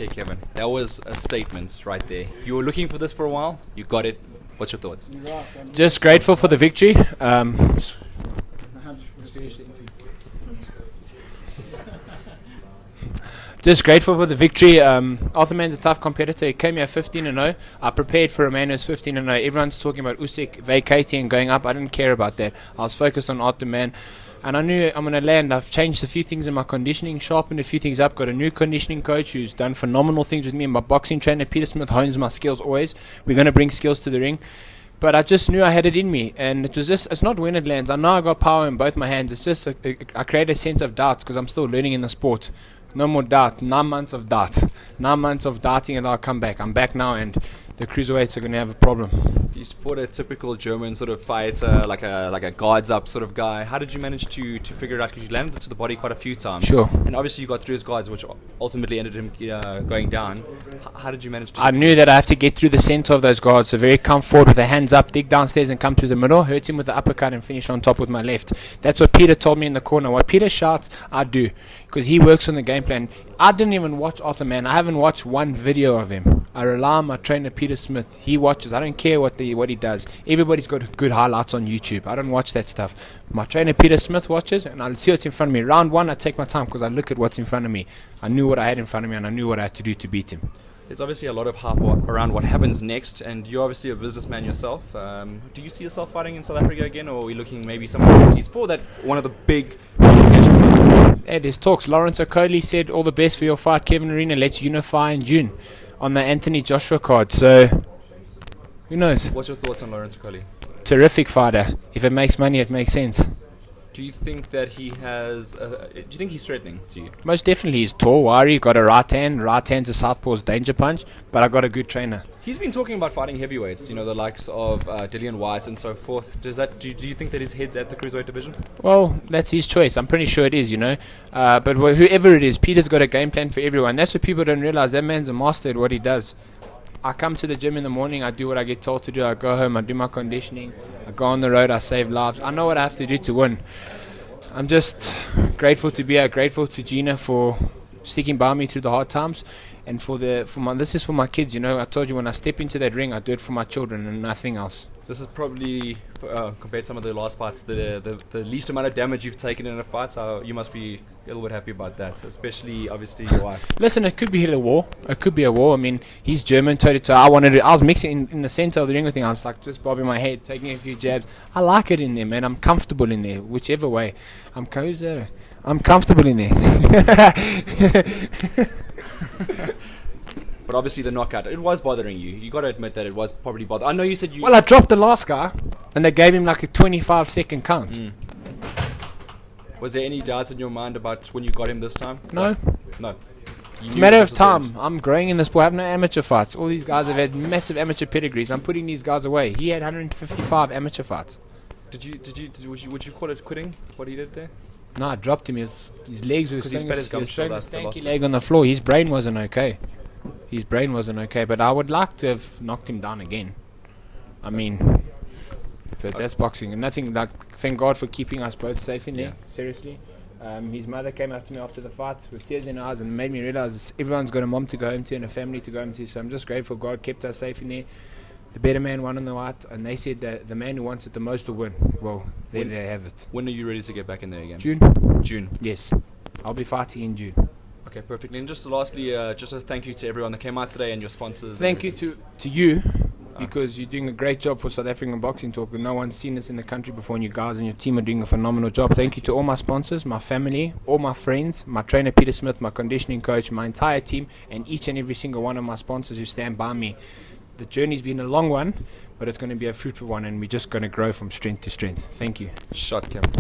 Okay, Kevin, that was a statement right there. You were looking for this for a while. You got it. What's your thoughts? Just grateful for the victory. Just grateful for the victory. Arthur Mann's a tough competitor. He came here 15-0. I prepared for a man who's 15-0. Everyone's talking about Usyk vacating and going up. I didn't care about that. I was focused on Arthur Mann. And I knew I'm going to land. I've changed a few things in my conditioning, sharpened a few things up, got a new conditioning coach who's done phenomenal things with me. And my boxing trainer, Peter Smith, hones my skills always. We're going to bring skills to the ring. But I just knew I had it in me. And it was just, it's not when it lands. I know I got power in both my hands. It's just, I create a sense of doubt because I'm still learning in the sport. No more doubt. 9 months of doubt. 9 months of doubting and I'll come back. I'm back now and the cruiserweights are going to have a problem. You fought a typical German sort of fighter, like a guards up sort of guy. How did you manage to figure it out? Because you landed it to the body quite a few times. Sure. And obviously you got through his guards, which ultimately ended him going down. How did you manage to... I knew that I have to get through the center of those guards. So very come forward with the hands up, dig downstairs and come through the middle. Hurt him with the uppercut and finish on top with my left. That's what Peter told me in the corner. What Peter shouts, I do. Because he works on the game plan. I didn't even watch Arthur Mann. I haven't watched one video of him. I rely on my trainer Peter Smith. He watches. I don't care what he does. Everybody's got good highlights on YouTube. I don't watch that stuff. My trainer Peter Smith watches and I'll see what's in front of me. Round one I take my time because I look at what's in front of me. I knew what I had in front of me and I knew what I had to do to beat him. There's obviously a lot of hype around what happens next, and you're obviously a businessman yourself. Do you see yourself fighting in South Africa again, or are we looking maybe somewhere overseas for that one of the big unification fights? Hey, there's talks. Lerena-Okolie said all the best for your fight, Kevin Lerena. Let's unify in June on the Anthony Joshua card. So who knows? What's your thoughts on Lerena-Okolie? Terrific fighter. If it makes money, it makes sense. Do you think that he has... do you think he's threatening to you? Most definitely. He's tall, wiry, got a right hand. Right hand's a southpaw's danger punch, but I got a good trainer. He's been talking about fighting heavyweights, you know, the likes of Dillian White and so forth. Do you think that his head's at the cruiserweight division? Well, that's his choice. I'm pretty sure it is, you know. But whoever it is, Peter's got a game plan for everyone. That's what people don't realize. That man's a master at what he does. I come to the gym in the morning, I do what I get told to do, I go home, I do my conditioning, I go on the road, I save lives. I know what I have to do to win. I'm just grateful to be here, grateful to Gina for sticking by me through the hard times, and this is for my kids, you know. I told you when I step into that ring, I do it for my children and nothing else. This is probably, compared to some of the last fights, the least amount of damage you've taken in a fight, so you must be a little bit happy about that, especially, obviously, your wife. Listen, it could be a war. It could be a war. I mean, he's German, toe-to-toe. I was mixing in the center of the ring with him. I was like just bobbing my head, taking a few jabs. I like it in there, man. I'm comfortable in there, whichever way. I'm comfortable in there. But obviously the knockout, it was bothering you. You got to admit that it was probably bothering. I know you said you... Well, I dropped the last guy, and they gave him like a 25-second count. Was there any doubts in your mind about when you got him this time? No. No. It's a matter of time. I'm growing in the sport. I have no amateur fights. All these guys have had massive amateur pedigrees. I'm putting these guys away. He had 155 amateur fights. Would you call it quitting, what he did there? No, I dropped him. His legs were throwing a stanky leg on the floor. His brain wasn't okay. But I would like to have knocked him down again. I mean, but that's boxing. And nothing like, thank God for keeping us both safe in there. Seriously. His mother came up to me after the fight with tears in her eyes and made me realize everyone's got a mom to go home to and a family to go home to. So I'm just grateful God kept us safe in there. The better man won on the white, and they said that the man who wants it the most will win. Well, there they have it. When are you ready to get back in there again? June. Yes. I'll be fighting in June. Okay, perfectly. And just lastly, just a thank you to everyone that came out today and your sponsors. Thank you to you, because you're doing a great job for South African Boxing Talk. No one's seen this in the country before, and you guys and your team are doing a phenomenal job. Thank you to all my sponsors, my family, all my friends, my trainer Peter Smith, my conditioning coach, my entire team, and each and every single one of my sponsors who stand by me. The journey's been a long one, but it's going to be a fruitful one, and we're just going to grow from strength to strength. Thank you. Shot, Kevin.